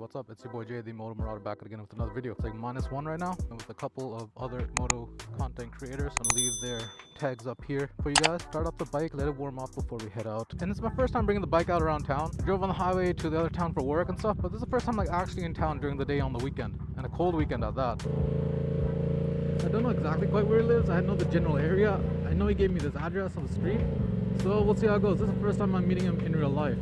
what's up? It's your boy Jay, the Moto Marauder, back again with another video. It's like -1 right now, and with a couple of other moto content creators. I'm gonna leave their tags up here for you guys. Start up the bike, let it warm up before we head out. And it's my first time bringing the bike out around town. I drove on the highway to the other town for work and stuff, but this is the first time like actually in town during the day on the weekend, and a cold weekend at that. I don't know exactly quite where he lives. I know the general area. I know he gave me this address on the street, so we'll see how it goes. This is the first time I'm meeting him in real life.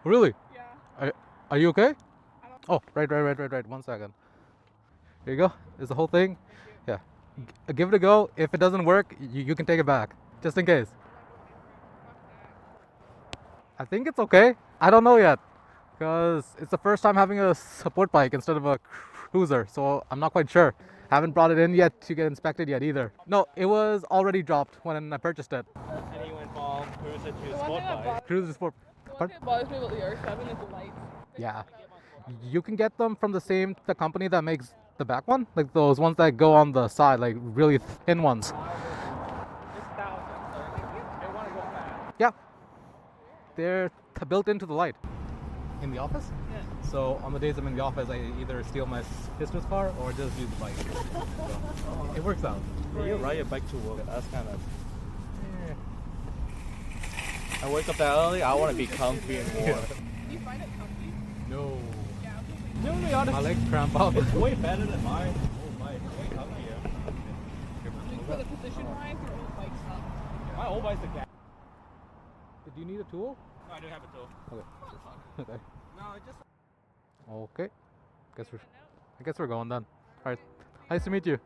Really? Yeah. Are you okay? Oh, right. 1 second. Here you go. Is the whole thing? Yeah. Give it a go. If it doesn't work, you can take it back, just in case. I think it's okay. I don't know yet, because it's the first time having a support bike instead of a cruiser, so I'm not quite sure. Haven't brought it in yet to get inspected yet either. No, it was already dropped when I purchased it. And you went from cruiser to sport bike. Cruiser sport. The one thing that bothers me about the R7 is the lights. Yeah. You can get them from the company that makes the back one, like those ones that go on the side, like really thin ones. It's thousands, so they want to go fast. Yeah. They're built into the light. In the office? Yeah. So on the days I'm in the office, I either steal my sister's car or just use the bike. So, it works out. Yeah, you ride your bike to work. That's kind of. I wake up that early. I want to be comfy and warm. Do you find it comfy? No. Yeah. To be honest, My legs cramp up. it's way better than mine. Oh my, it's way comfier. For the position-wise, your old bike's up. My old bike's a cat. Do you need a tool? No, I do have a tool. Okay. Okay. No, it just. Okay. I guess we're going then. All right. Nice to meet you.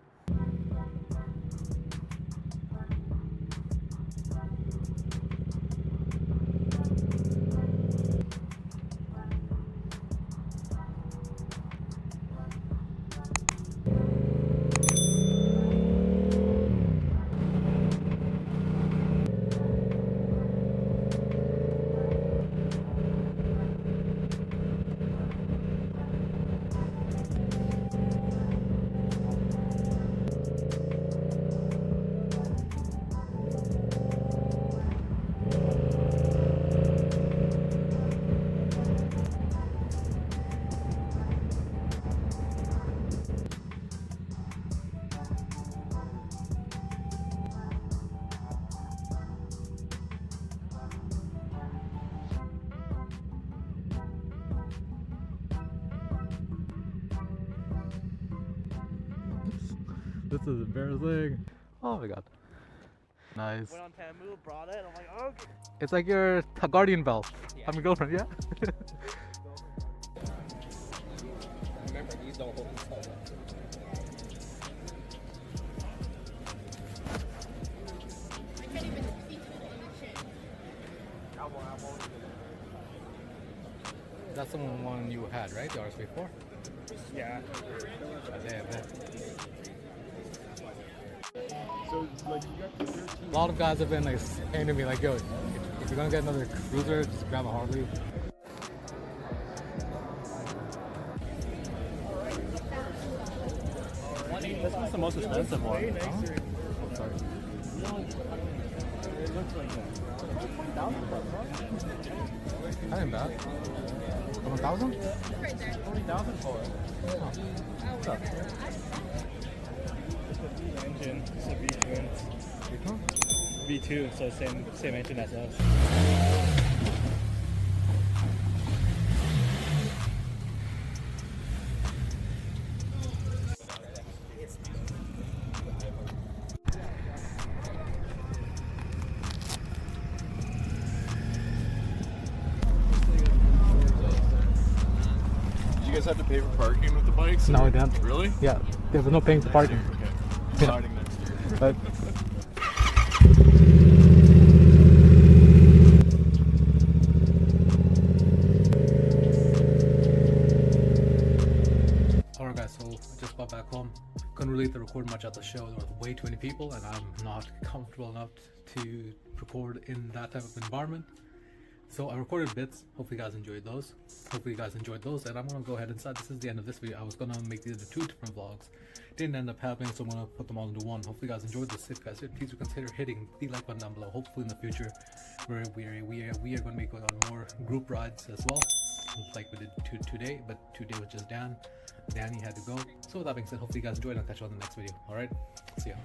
This is embarrassing. Oh my god. Nice. Went on Tamu, brought it. I'm like, oh, okay. It's like your guardian belt. Yeah. I'm your girlfriend, yeah? Remember, these don't hold themselves up. That's the one you had, right? The RS4? Yeah. So, like, you got the 13. A lot of guys have been like saying to me like, yo, if you're gonna get another cruiser, just grab a Harley. This one's the most expensive one. Sorry. like that. That ain't bad. 1,000? Right there. 20,000 for it. What's up? Engine. It's a V-twin. V2? V2, so same engine as us. Did you guys have to pay for parking with the bikes? No, or- we didn't. Really? Yeah, there's no paying for parking. Okay. Yeah. Starting next year. But alright guys, so I just got back home. Couldn't really record much at the show. There was way too many people and I'm not comfortable enough to record in that type of environment. So I recorded bits. Hopefully you guys enjoyed those. And I'm gonna go ahead and decide this is the end of this video. I was gonna make these into 2 different vlogs. Didn't end up happening, so I'm gonna put them all into one. Hopefully you guys enjoyed this. If you guys did, please consider hitting the like button down below. Hopefully in the future we are gonna make on more group rides as well, like we did today, but today was just Danny had to go. So with that being said, hopefully you guys enjoyed and I'll catch you on the next video. Alright, see ya.